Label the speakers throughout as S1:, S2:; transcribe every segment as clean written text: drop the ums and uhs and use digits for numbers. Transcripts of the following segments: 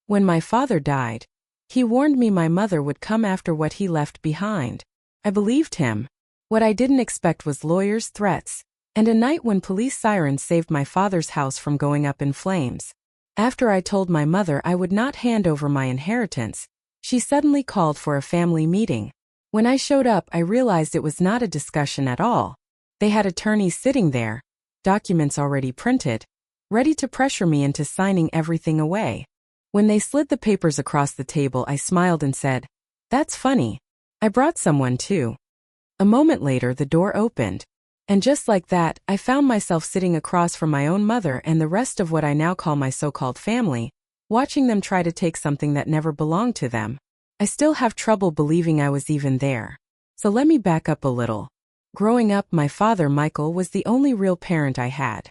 S1: When my father died, he warned me my mother would come after what he left behind. I believed him. What I didn't expect was lawyers' threats, and a night when police sirens saved my father's house from going up in flames. After I told my mother I would not hand over my inheritance, she suddenly called for a family meeting. When I showed up, I realized it was not a discussion at all. They had attorneys sitting there, documents already printed, ready to pressure me into signing everything away. When they slid the papers across the table, I smiled and said, "That's funny. I brought someone too." A moment later, the door opened. And just like that, I found myself sitting across from my own mother and the rest of what I now call my so-called family, watching them try to take something that never belonged to them. I still have trouble believing I was even there. So let me back up a little. Growing up, my father, Michael, was the only real parent I had.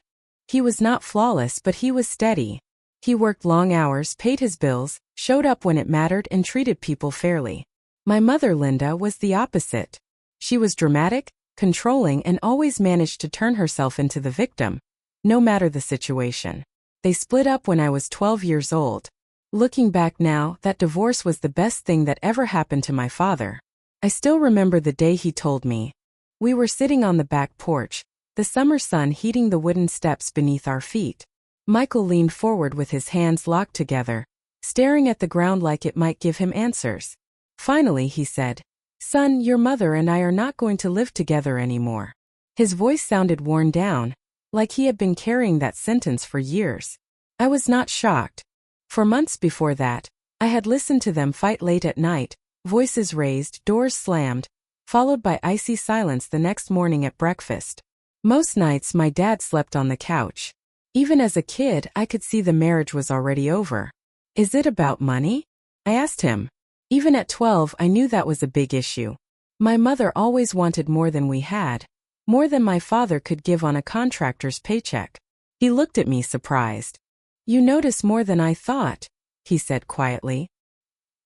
S1: He was not flawless, but he was steady. He worked long hours, paid his bills, showed up when it mattered, and treated people fairly. My mother, Linda, was the opposite. She was dramatic, controlling, and always managed to turn herself into the victim, no matter the situation. They split up when I was 12 years old. Looking back now, that divorce was the best thing that ever happened to my father. I still remember the day he told me. We were sitting on the back porch, the summer sun heating the wooden steps beneath our feet. Michael leaned forward with his hands locked together, staring at the ground like it might give him answers. Finally, he said, "Son, your mother and I are not going to live together anymore." His voice sounded worn down, like he had been carrying that sentence for years. I was not shocked. For months before that, I had listened to them fight late at night, voices raised, doors slammed, followed by icy silence the next morning at breakfast. Most nights my dad slept on the couch. Even as a kid, I could see the marriage was already over. "Is it about money?" I asked him. Even at 12, I knew that was a big issue. My mother always wanted more than we had, more than my father could give on a contractor's paycheck. He looked at me surprised. "You notice more than I thought," he said quietly.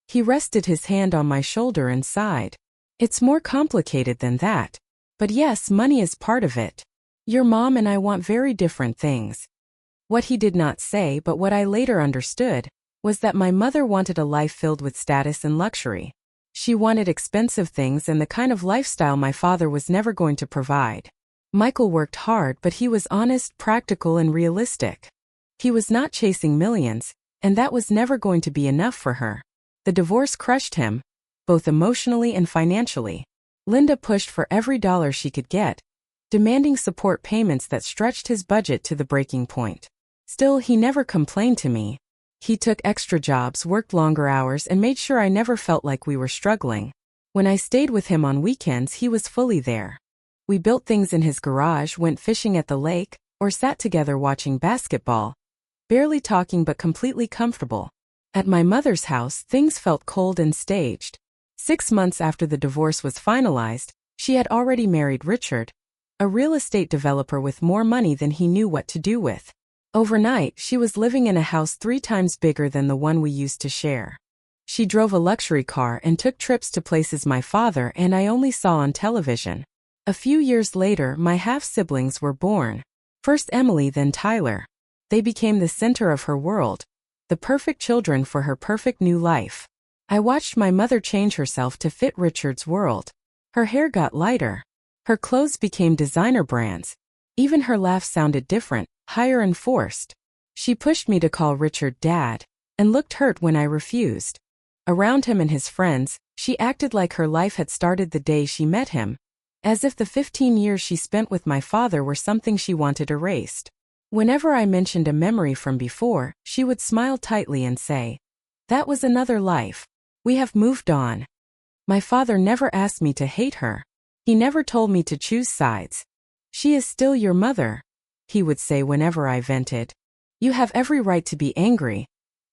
S1: He rested his hand on my shoulder and sighed. "It's more complicated than that. But yes, money is part of it. Your mom and I want very different things." What he did not say, but what I later understood, was that my mother wanted a life filled with status and luxury. She wanted expensive things and the kind of lifestyle my father was never going to provide. Michael worked hard, but he was honest, practical, and realistic. He was not chasing millions, and that was never going to be enough for her. The divorce crushed him, both emotionally and financially. Linda pushed for every dollar she could get, demanding support payments that stretched his budget to the breaking point. Still, he never complained to me. He took extra jobs, worked longer hours, and made sure I never felt like we were struggling. When I stayed with him on weekends, he was fully there. We built things in his garage, went fishing at the lake, or sat together watching basketball, barely talking but completely comfortable. At my mother's house, things felt cold and staged. 6 months after the divorce was finalized, she had already married Richard, a real estate developer with more money than he knew what to do with. Overnight, she was living in a house 3 times bigger than the one we used to share. She drove a luxury car and took trips to places my father and I only saw on television. A few years later, my half-siblings were born. First Emily, then Tyler. They became the center of her world, the perfect children for her perfect new life. I watched my mother change herself to fit Richard's world. Her hair got lighter. Her clothes became designer brands. Even her laugh sounded different, higher and forced. She pushed me to call Richard Dad, and looked hurt when I refused. Around him and his friends, she acted like her life had started the day she met him, as if the 15 years she spent with my father were something she wanted erased. Whenever I mentioned a memory from before, she would smile tightly and say, "That was another life. We have moved on." My father never asked me to hate her. He never told me to choose sides. "She is still your mother," he would say whenever I vented. "You have every right to be angry,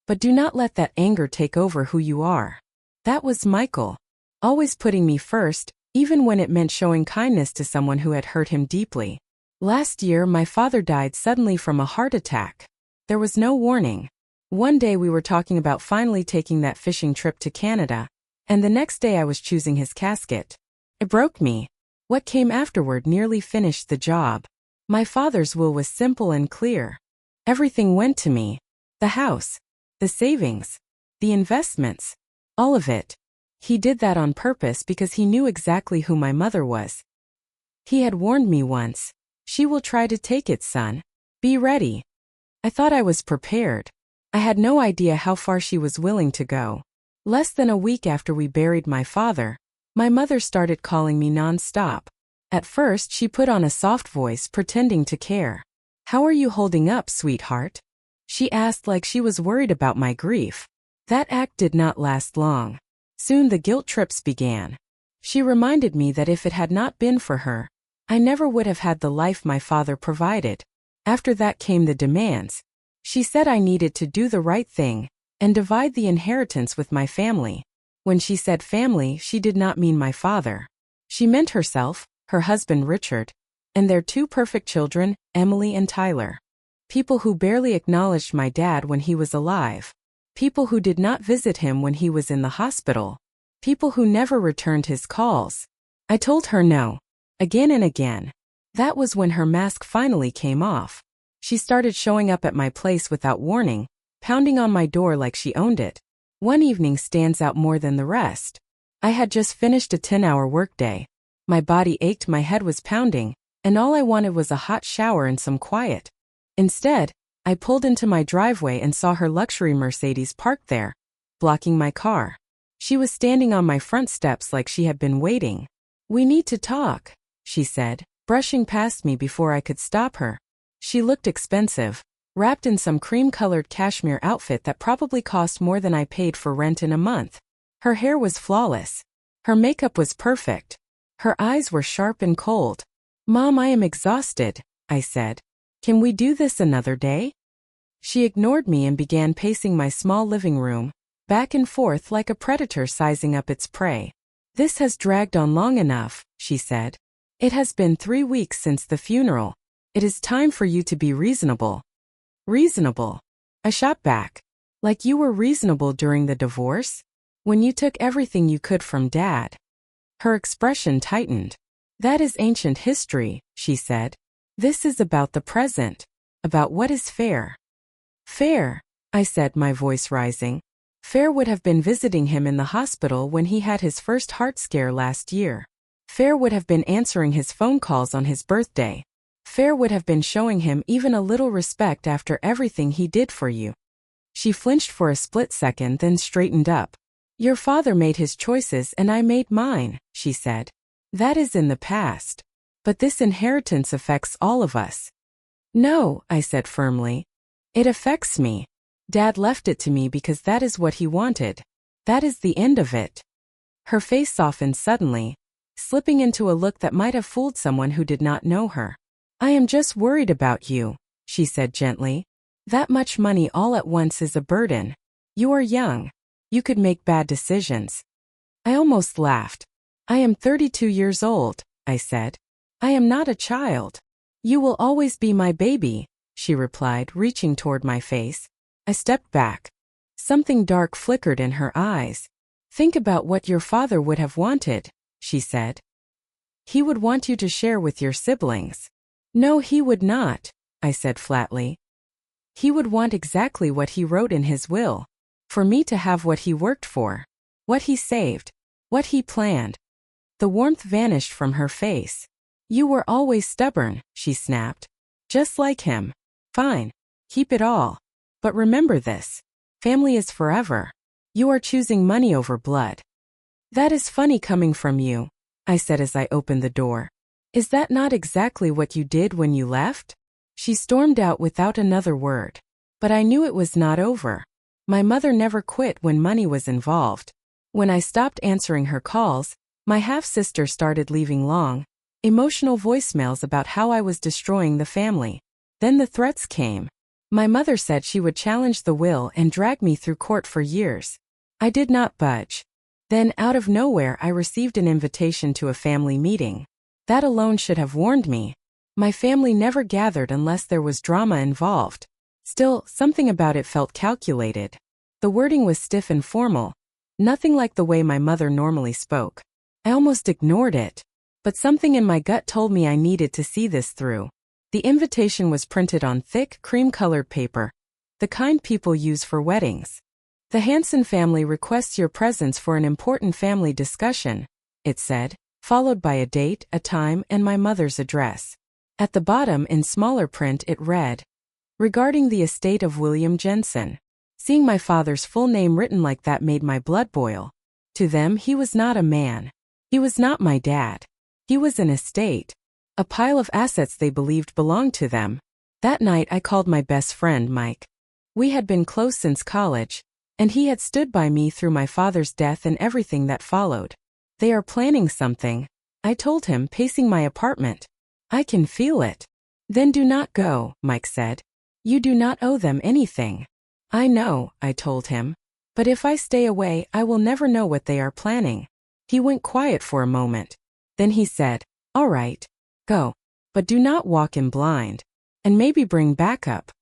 S1: but do not let that anger take over who you are." That was Michael, always putting me first, even when it meant showing kindness to someone who had hurt him deeply. Last year, my father died suddenly from a heart attack. There was no warning. One day we were talking about finally taking that fishing trip to Canada, and the next day I was choosing his casket. It broke me. What came afterward nearly finished the job. My father's will was simple and clear. Everything went to me. The house, the savings, the investments. All of it. He did that on purpose because he knew exactly who my mother was. He had warned me once. She will try to take it, son. Be ready. I thought I was prepared. I had no idea how far she was willing to go. Less than a week after we buried my father, my mother started calling me non-stop. At first, she put on a soft voice, pretending to care. "How are you holding up, sweetheart?" she asked, like she was worried about my grief. That act did not last long. Soon the guilt trips began. She reminded me that if it had not been for her, I never would have had the life my father provided. After that came the demands. She said I needed to do the right thing and divide the inheritance with my family. When she said family, she did not mean my father. She meant herself, her husband Richard, and their two perfect children, Emily and Tyler. People who barely acknowledged my dad when he was alive. People who did not visit him when he was in the hospital. People who never returned his calls. I told her no. Again and again. That was when her mask finally came off. She started showing up at my place without warning, pounding on my door like she owned it. One evening stands out more than the rest. I had just finished a 10-hour workday. My body ached, my head was pounding, and all I wanted was a hot shower and some quiet. Instead, I pulled into my driveway and saw her luxury Mercedes parked there, blocking my car. She was standing on my front steps like she had been waiting. "We need to talk," she said, brushing past me before I could stop her. She looked expensive, wrapped in some cream-colored cashmere outfit that probably cost more than I paid for rent in a month. Her hair was flawless. Her makeup was perfect. Her eyes were sharp and cold. "Mom, I am exhausted," I said. "Can we do this another day?" She ignored me and began pacing my small living room, back and forth like a predator sizing up its prey. "This has dragged on long enough," she said. "It has been 3 weeks since the funeral. It is time for you to be reasonable." "Reasonable?" I shot back. "Like you were reasonable during the divorce? When you took everything you could from Dad?" Her expression tightened. "That is ancient history," she said. "This is about the present, about what is fair." "Fair," I said, my voice rising. "Fair would have been visiting him in the hospital when he had his first heart scare last year. Fair would have been answering his phone calls on his birthday. Fair would have been showing him even a little respect after everything he did for you." She flinched for a split second, then straightened up. "Your father made his choices and I made mine," she said. "That is in the past. But this inheritance affects all of us." "No," I said firmly. "It affects me. Dad left it to me because that is what he wanted. That is the end of it." Her face softened suddenly, slipping into a look that might have fooled someone who did not know her. "I am just worried about you," she said gently. "That much money all at once is a burden. You are young. You could make bad decisions." I almost laughed. "I am 32 years old," I said. "I am not a child." "You will always be my baby," she replied, reaching toward my face. I stepped back. Something dark flickered in her eyes. "Think about what your father would have wanted," she said. "He would want you to share with your siblings." "No, he would not," I said flatly. "He would want exactly what he wrote in his will. For me to have what he worked for, what he saved, what he planned." The warmth vanished from her face. "You were always stubborn," she snapped. "Just like him. Fine. Keep it all. But remember this. Family is forever. You are choosing money over blood." "That is funny coming from you," I said as I opened the door. "Is that not exactly what you did when you left?" She stormed out without another word. But I knew it was not over. My mother never quit when money was involved. When I stopped answering her calls, my half-sister started leaving long, emotional voicemails about how I was destroying the family. Then the threats came. My mother said she would challenge the will and drag me through court for years. I did not budge. Then, out of nowhere, I received an invitation to a family meeting. That alone should have warned me. My family never gathered unless there was drama involved. Still, something about it felt calculated. The wording was stiff and formal, nothing like the way my mother normally spoke. I almost ignored it. But something in my gut told me I needed to see this through. The invitation was printed on thick, cream-colored paper, the kind people use for weddings. The Hanson family requests your presence for an important family discussion, it said, followed by a date, a time, and my mother's address. At the bottom in smaller print it read, regarding the estate of William Jensen. Seeing my father's full name written like that made my blood boil. To them he was not a man. He was not my dad. He was an estate. A pile of assets they believed belonged to them. That night I called my best friend Mike. We had been close since college, and he had stood by me through my father's death and everything that followed. They are planning something, I told him, pacing my apartment. I can feel it. Then do not go, Mike said. You do not owe them anything. I know, I told him. But if I stay away, I will never know what they are planning. He went quiet for a moment. Then he said, all right, go. But do not walk in blind. And maybe bring backup.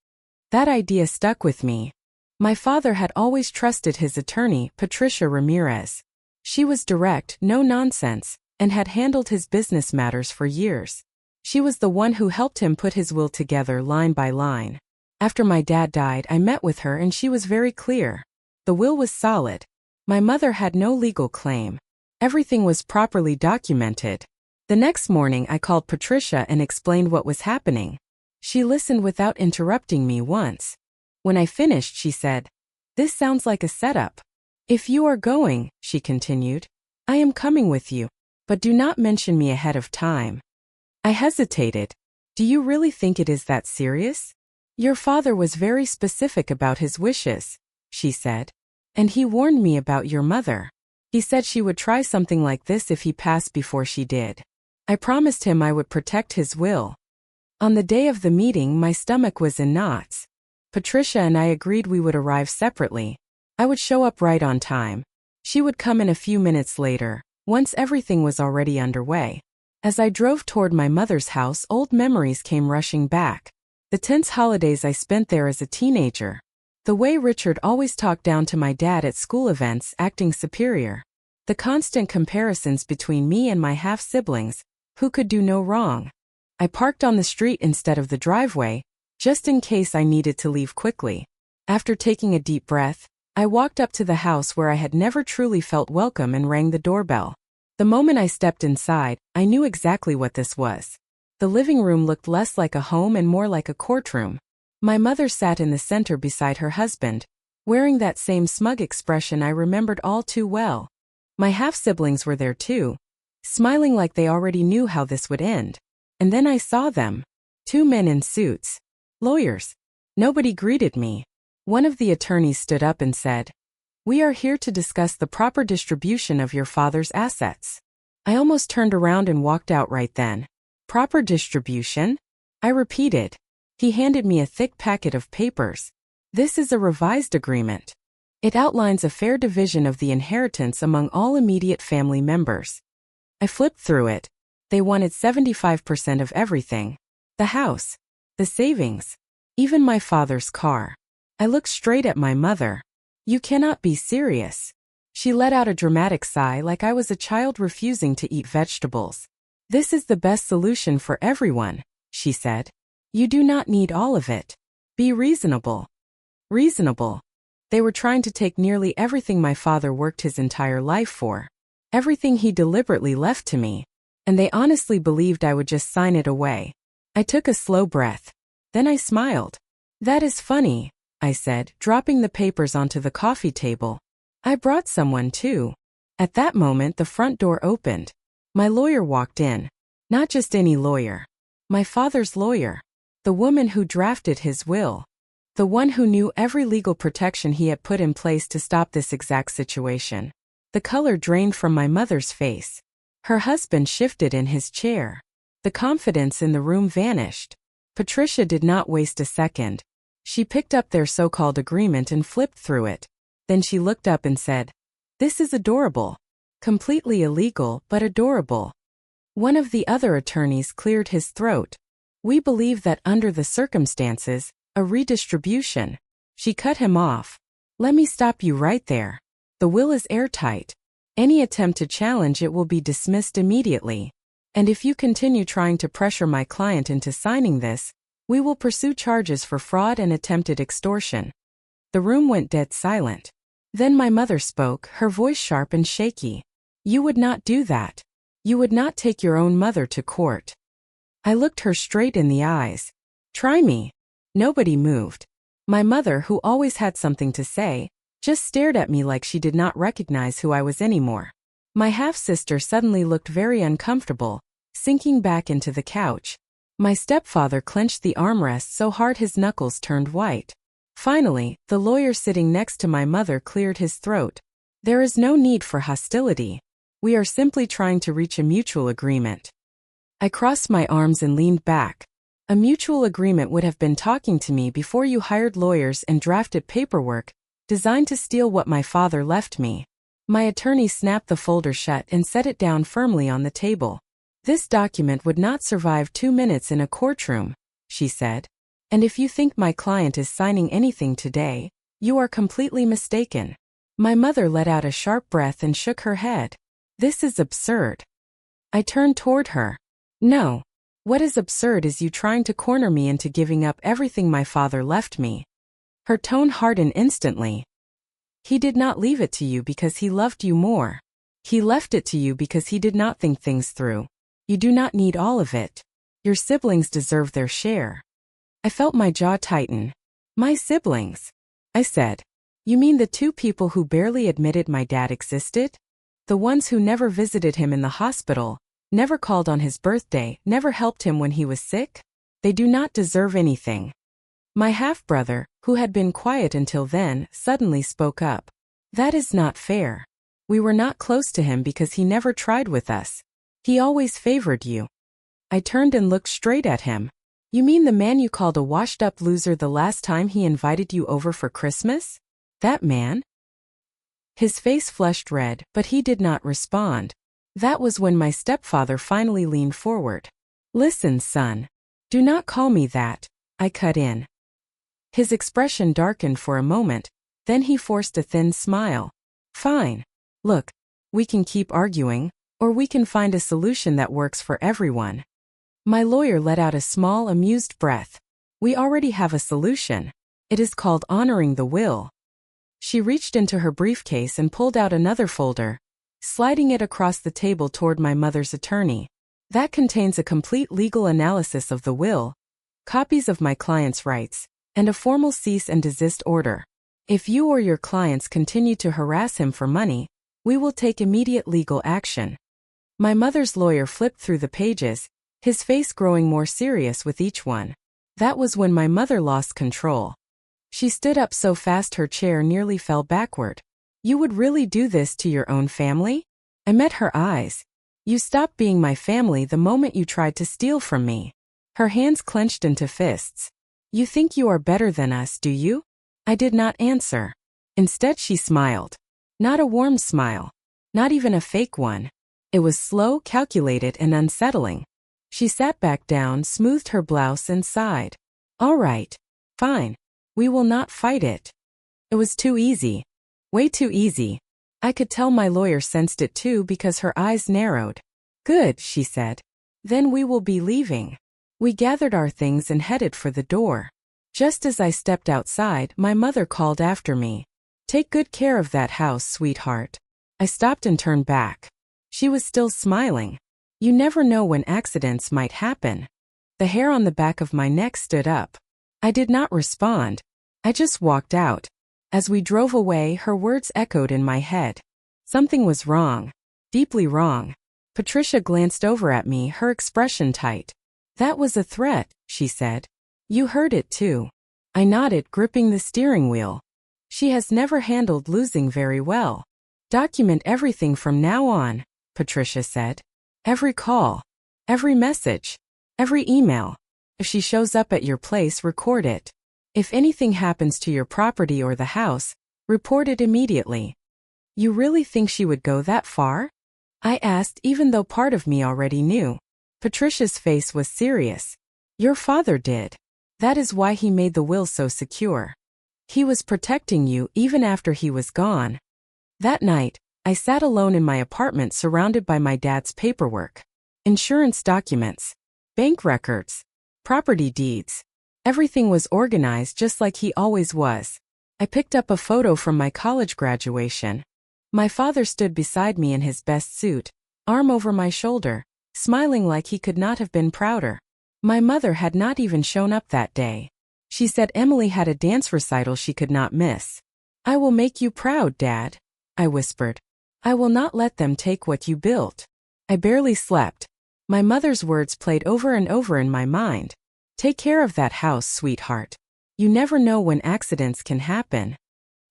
S1: That idea stuck with me. My father had always trusted his attorney, Patricia Ramirez. She was direct, no nonsense, and had handled his business matters for years. She was the one who helped him put his will together line by line. After my dad died, I met with her and she was very clear. The will was solid. My mother had no legal claim. Everything was properly documented. The next morning I called Patricia and explained what was happening. She listened without interrupting me once. When I finished, she said, "This sounds like a setup. If you are going," she continued, "I am coming with you. But do not mention me ahead of time." I hesitated. Do you really think it is that serious? Your father was very specific about his wishes, she said. And he warned me about your mother. He said she would try something like this if he passed before she did. I promised him I would protect his will. On the day of the meeting, my stomach was in knots. Patricia and I agreed we would arrive separately. I would show up right on time. She would come in a few minutes later, once everything was already underway. As I drove toward my mother's house, old memories came rushing back. The tense holidays I spent there as a teenager. The way Richard always talked down to my dad at school events, acting superior. The constant comparisons between me and my half-siblings, who could do no wrong. I parked on the street instead of the driveway, just in case I needed to leave quickly. After taking a deep breath, I walked up to the house where I had never truly felt welcome and rang the doorbell. The moment I stepped inside, I knew exactly what this was. The living room looked less like a home and more like a courtroom. My mother sat in the center beside her husband, wearing that same smug expression I remembered all too well. My half-siblings were there too, smiling like they already knew how this would end. And then I saw them. 2 men in suits. Lawyers. Nobody greeted me. One of the attorneys stood up and said, "We are here to discuss the proper distribution of your father's assets." I almost turned around and walked out right then. Proper distribution? I repeated. He handed me a thick packet of papers. This is a revised agreement. It outlines a fair division of the inheritance among all immediate family members. I flipped through it. They wanted 75% of everything. The house. The savings. Even my father's car. I looked straight at my mother. You cannot be serious. She let out a dramatic sigh like I was a child refusing to eat vegetables. This is the best solution for everyone, she said. You do not need all of it. Be reasonable. Reasonable. They were trying to take nearly everything my father worked his entire life for. Everything he deliberately left to me. And they honestly believed I would just sign it away. I took a slow breath. Then I smiled. That is funny, I said, dropping the papers onto the coffee table. I brought someone too. At that moment the front door opened. My lawyer walked in. Not just any lawyer. My father's lawyer. The woman who drafted his will. The one who knew every legal protection he had put in place to stop this exact situation. The color drained from my mother's face. Her husband shifted in his chair. The confidence in the room vanished. Patricia did not waste a second. She picked up their so-called agreement and flipped through it. Then she looked up and said, "This is adorable. Completely illegal, but adorable." One of the other attorneys cleared his throat. "We believe that under the circumstances, a redistribution." She cut him off. "Let me stop you right there. The will is airtight. Any attempt to challenge it will be dismissed immediately. And if you continue trying to pressure my client into signing this, we will pursue charges for fraud and attempted extortion." The room went dead silent. Then my mother spoke, her voice sharp and shaky. You would not do that. You would not take your own mother to court. I looked her straight in the eyes. Try me. Nobody moved. My mother, who always had something to say, just stared at me like she did not recognize who I was anymore. My half-sister suddenly looked very uncomfortable, sinking back into the couch. My stepfather clenched the armrest so hard his knuckles turned white. Finally, the lawyer sitting next to my mother cleared his throat. There is no need for hostility. We are simply trying to reach a mutual agreement. I crossed my arms and leaned back. A mutual agreement would have been talking to me before you hired lawyers and drafted paperwork designed to steal what my father left me. My attorney snapped the folder shut and set it down firmly on the table. This document would not survive 2 minutes in a courtroom, she said. And if you think my client is signing anything today, you are completely mistaken. My mother let out a sharp breath and shook her head. This is absurd. I turned toward her. No. What is absurd is you trying to corner me into giving up everything my father left me. Her tone hardened instantly. He did not leave it to you because he loved you more. He left it to you because he did not think things through. You do not need all of it. Your siblings deserve their share. I felt my jaw tighten. My siblings? I said. You mean the 2 people who barely admitted my dad existed? The ones who never visited him in the hospital, never called on his birthday, never helped him when he was sick? They do not deserve anything. My half-brother, who had been quiet until then, suddenly spoke up. That is not fair. We were not close to him because he never tried with us. He always favored you. I turned and looked straight at him. You mean the man you called a washed-up loser the last time he invited you over for Christmas? That man? His face flushed red, but he did not respond. That was when my stepfather finally leaned forward. Listen, son. Do not call me that, I cut in. His expression darkened for a moment, then he forced a thin smile. Fine. Look, we can keep arguing, or we can find a solution that works for everyone. My lawyer let out a small, amused breath. We already have a solution. It is called honoring the will. She reached into her briefcase and pulled out another folder, sliding it across the table toward my mother's attorney. That contains a complete legal analysis of the will, copies of my client's rights, and a formal cease and desist order. If you or your clients continue to harass him for money, we will take immediate legal action. My mother's lawyer flipped through the pages, his face growing more serious with each one. That was when my mother lost control. She stood up so fast her chair nearly fell backward. You would really do this to your own family? I met her eyes. You stopped being my family the moment you tried to steal from me. Her hands clenched into fists. You think you are better than us, do you? I did not answer. Instead, she smiled. Not a warm smile. Not even a fake one. It was slow, calculated, and unsettling. She sat back down, smoothed her blouse, and sighed. All right. Fine. We will not fight it. It was too easy. Way too easy. I could tell my lawyer sensed it too because her eyes narrowed. Good, she said. Then we will be leaving. We gathered our things and headed for the door. Just as I stepped outside, my mother called after me. Take good care of that house, sweetheart. I stopped and turned back. She was still smiling. You never know when accidents might happen. The hair on the back of my neck stood up. I did not respond. I just walked out. As we drove away, her words echoed in my head. Something was wrong. Deeply wrong. Patricia glanced over at me, her expression tight. That was a threat, she said. You heard it too. I nodded, gripping the steering wheel. She has never handled losing very well. Document everything from now on, Patricia said. Every call. Every message. Every email. If she shows up at your place, record it. If anything happens to your property or the house, report it immediately. You really think she would go that far? I asked, even though part of me already knew. Patricia's face was serious. Your father did. That is why he made the will so secure. He was protecting you even after he was gone. That night, I sat alone in my apartment surrounded by my dad's paperwork. Insurance documents. Bank records. Property deeds. Everything was organized just like he always was. I picked up a photo from my college graduation. My father stood beside me in his best suit, arm over my shoulder, smiling like he could not have been prouder. My mother had not even shown up that day. She said Emily had a dance recital she could not miss. "I will make you proud, Dad," I whispered. "I will not let them take what you built." I barely slept. My mother's words played over and over in my mind. "Take care of that house, sweetheart. You never know when accidents can happen."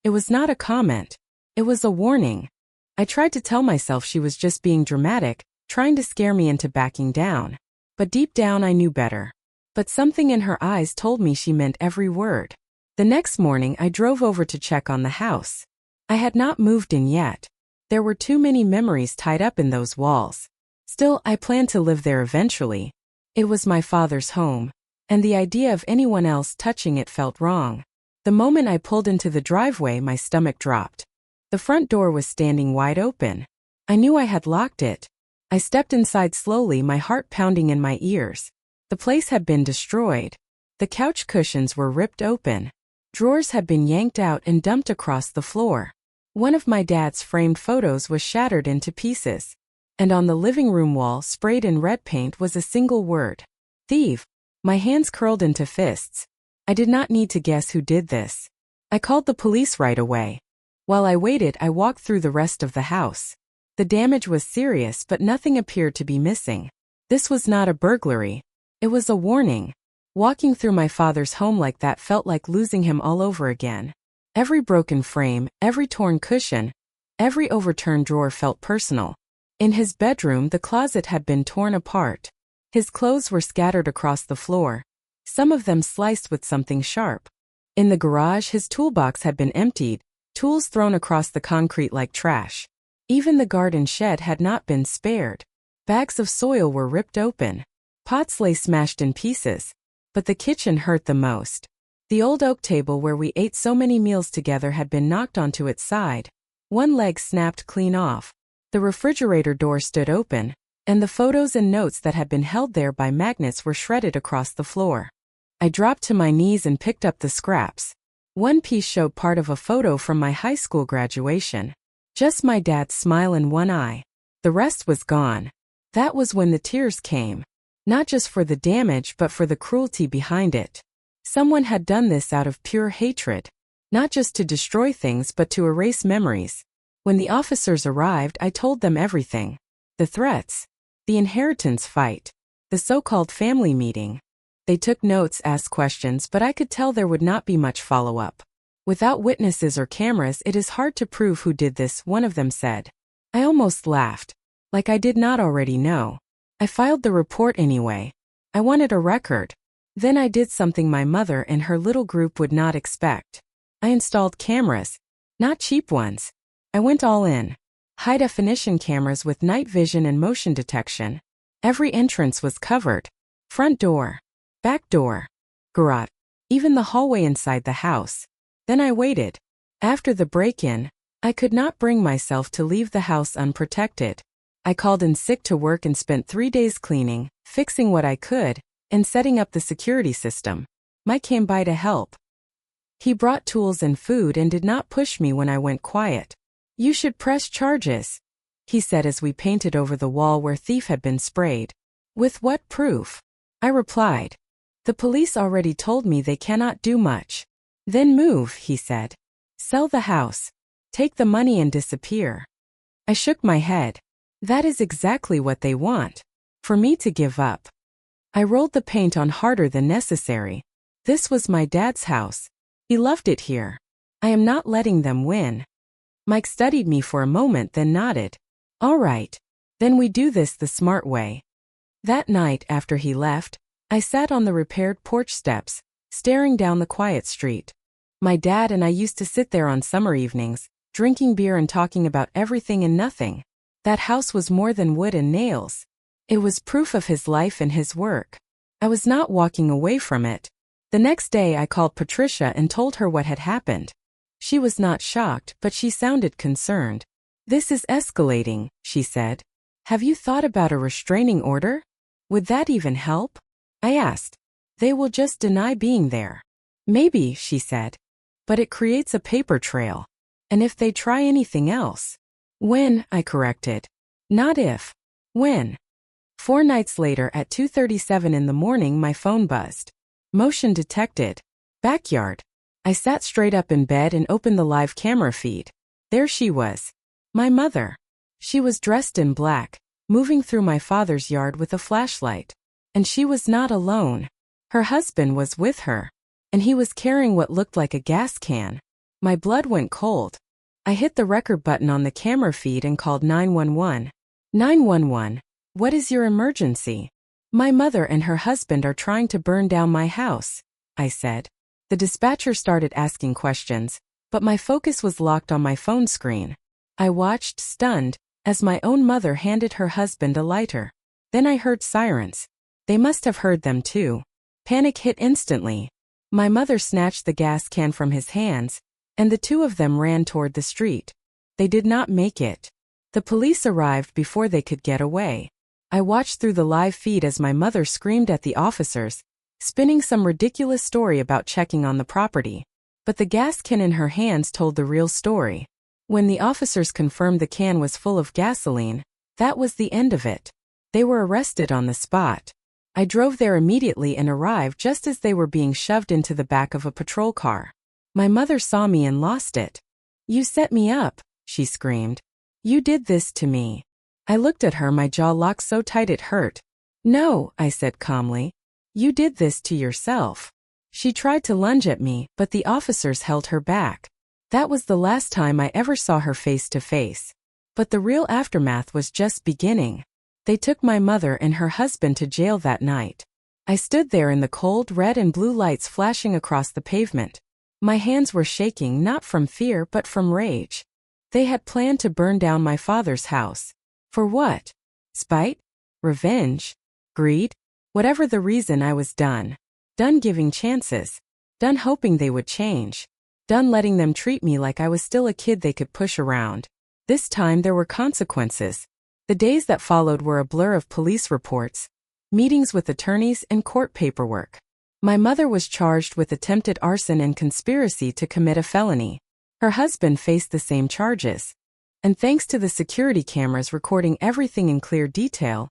S1: It was not a comment. It was a warning. I tried to tell myself she was just being dramatic, trying to scare me into backing down. But deep down I knew better. But something in her eyes told me she meant every word. The next morning I drove over to check on the house. I had not moved in yet. There were too many memories tied up in those walls. Still, I planned to live there eventually. It was my father's home, and the idea of anyone else touching it felt wrong. The moment I pulled into the driveway, my stomach dropped. The front door was standing wide open. I knew I had locked it. I stepped inside slowly, my heart pounding in my ears. The place had been destroyed. The couch cushions were ripped open. Drawers had been yanked out and dumped across the floor. One of my dad's framed photos was shattered into pieces. And on the living room wall, sprayed in red paint, was a single word: thief. My hands curled into fists. I did not need to guess who did this. I called the police right away. While I waited, I walked through the rest of the house. The damage was serious, but nothing appeared to be missing. This was not a burglary. It was a warning. Walking through my father's home like that felt like losing him all over again. Every broken frame, every torn cushion, every overturned drawer felt personal. In his bedroom, the closet had been torn apart. His clothes were scattered across the floor, some of them sliced with something sharp. In the garage, his toolbox had been emptied, tools thrown across the concrete like trash. Even the garden shed had not been spared. Bags of soil were ripped open. Pots lay smashed in pieces. But the kitchen hurt the most. The old oak table where we ate so many meals together had been knocked onto its side. One leg snapped clean off. The refrigerator door stood open, and the photos and notes that had been held there by magnets were shredded across the floor. I dropped to my knees and picked up the scraps. One piece showed part of a photo from my high school graduation. Just my dad's smile in one eye. The rest was gone. That was when the tears came. Not just for the damage, but for the cruelty behind it. Someone had done this out of pure hatred. Not just to destroy things, but to erase memories. When the officers arrived, I told them everything. The threats. The inheritance fight. The so-called family meeting. They took notes, asked questions, but I could tell there would not be much follow-up. "Without witnesses or cameras, it is hard to prove who did this," one of them said. I almost laughed. Like I did not already know. I filed the report anyway. I wanted a record. Then I did something my mother and her little group would not expect. I installed cameras. Not cheap ones. I went all in. High-definition cameras with night vision and motion detection. Every entrance was covered. Front door. Back door. Garage. Even the hallway inside the house. Then I waited. After the break-in, I could not bring myself to leave the house unprotected. I called in sick to work and spent 3 days cleaning, fixing what I could, and setting up the security system. Mike came by to help. He brought tools and food and did not push me when I went quiet. "You should press charges," he said as we painted over the wall where thief had been sprayed. "With what proof?" I replied. "The police already told me they cannot do much." "Then move," he said. "Sell the house. Take the money and disappear." I shook my head. That is exactly what they want. For me to give up. I rolled the paint on harder than necessary. This was my dad's house. He loved it here. I am not letting them win. Mike studied me for a moment, then nodded. "All right. Then we do this the smart way." That night, after he left, I sat on the repaired porch steps, staring down the quiet street. My dad and I used to sit there on summer evenings, drinking beer and talking about everything and nothing. That house was more than wood and nails. It was proof of his life and his work. I was not walking away from it. The next day I called Patricia and told her what had happened. She was not shocked, but she sounded concerned. "This is escalating," she said. "Have you thought about a restraining order? Would that even help?" I asked. "They will just deny being there." "Maybe," she said. But it creates a paper trail. And if they try anything else? When, I corrected. Not if. When. 4 nights later at 2:37 in the morning my phone buzzed. Motion detected. Backyard. I sat straight up in bed and opened the live camera feed. There she was. My mother. She was dressed in black, moving through my father's yard with a flashlight. And she was not alone. Her husband was with her. And he was carrying what looked like a gas can. My blood went cold. I hit the record button on the camera feed and called 911. 911. What is your emergency? My mother and her husband are trying to burn down my house, I said. The dispatcher started asking questions, but my focus was locked on my phone screen. I watched, stunned, as my own mother handed her husband a lighter. Then I heard sirens. They must have heard them too. Panic hit instantly. My mother snatched the gas can from his hands, and the two of them ran toward the street. They did not make it. The police arrived before they could get away. I watched through the live feed as my mother screamed at the officers, spinning some ridiculous story about checking on the property. But the gas can in her hands told the real story. When the officers confirmed the can was full of gasoline, that was the end of it. They were arrested on the spot. I drove there immediately and arrived just as they were being shoved into the back of a patrol car. My mother saw me and lost it. You set me up, she screamed. You did this to me. I looked at her, my jaw locked so tight it hurt. No, I said calmly. You did this to yourself. She tried to lunge at me, but the officers held her back. That was the last time I ever saw her face to face. But the real aftermath was just beginning. They took my mother and her husband to jail that night. I stood there in the cold red and blue lights flashing across the pavement. My hands were shaking not from fear but from rage. They had planned to burn down my father's house. For what? Spite? Revenge? Greed? Whatever the reason, I was done. Done giving chances. Done hoping they would change. Done letting them treat me like I was still a kid they could push around. This time there were consequences. The days that followed were a blur of police reports, meetings with attorneys, and court paperwork. My mother was charged with attempted arson and conspiracy to commit a felony. Her husband faced the same charges. And thanks to the security cameras recording everything in clear detail,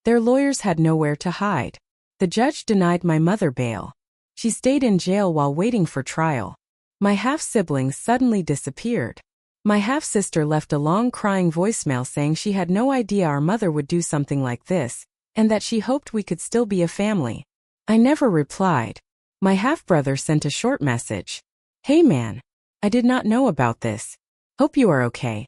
S1: their lawyers had nowhere to hide. The judge denied my mother bail. She stayed in jail while waiting for trial. My half-siblings suddenly disappeared. My half-sister left a long crying voicemail saying she had no idea our mother would do something like this, and that she hoped we could still be a family. I never replied. My half-brother sent a short message. Hey man, I did not know about this. Hope you are okay.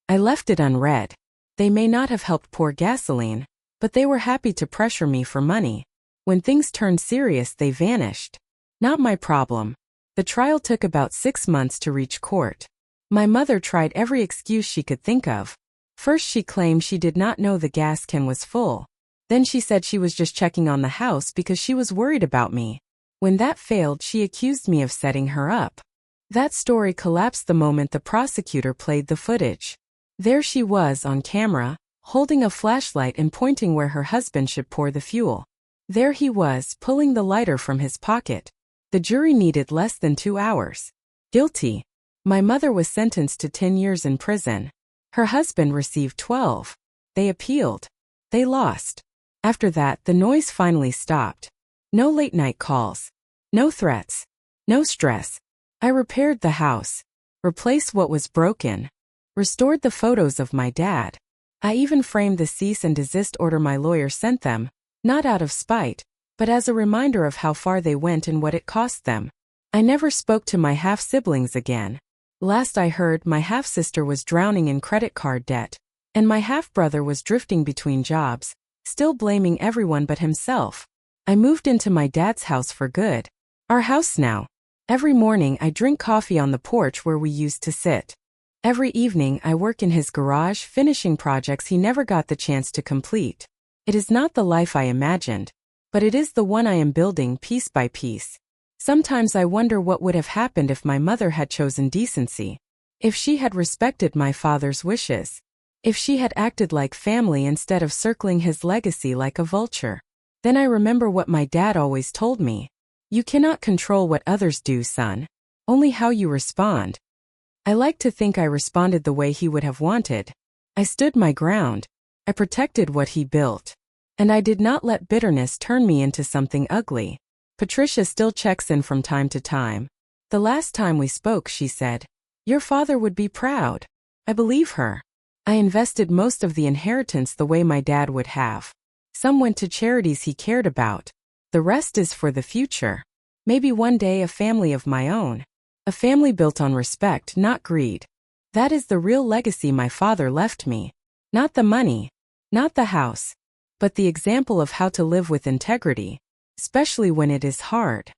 S1: I left it unread. They may not have helped pour gasoline, but they were happy to pressure me for money. When things turned serious, they vanished. Not my problem. The trial took about 6 months to reach court. My mother tried every excuse she could think of. First she claimed she did not know the gas can was full. Then she said she was just checking on the house because she was worried about me. When that failed, she accused me of setting her up. That story collapsed the moment the prosecutor played the footage. There she was on camera, holding a flashlight and pointing where her husband should pour the fuel. There he was, pulling the lighter from his pocket. The jury needed less than 2 hours. Guilty. My mother was sentenced to 10 years in prison. Her husband received 12. They appealed. They lost. After that, the noise finally stopped. No late-night calls. No threats. No stress. I repaired the house. Replaced what was broken. Restored the photos of my dad. I even framed the cease and desist order my lawyer sent them, not out of spite, but as a reminder of how far they went and what it cost them. I never spoke to my half-siblings again. Last I heard, my half-sister was drowning in credit card debt, and my half-brother was drifting between jobs, still blaming everyone but himself. I moved into my dad's house for good. Our house now. Every morning I drink coffee on the porch where we used to sit. Every evening I work in his garage finishing projects he never got the chance to complete. It is not the life I imagined, but it is the one I am building piece by piece. Sometimes I wonder what would have happened if my mother had chosen decency. If she had respected my father's wishes. If she had acted like family instead of circling his legacy like a vulture. Then I remember what my dad always told me. You cannot control what others do, son. only how you respond. I like to think I responded the way he would have wanted. I stood my ground. I protected what he built. And I did not let bitterness turn me into something ugly. Patricia still checks in from time to time. The last time we spoke, she said, "Your father would be proud." I believe her. I invested most of the inheritance the way my dad would have. Some went to charities he cared about. The rest is for the future. Maybe one day a family of my own. A family built on respect, not greed. That is the real legacy my father left me. Not the money, not the house, but the example of how to live with integrity, especially when it is hard.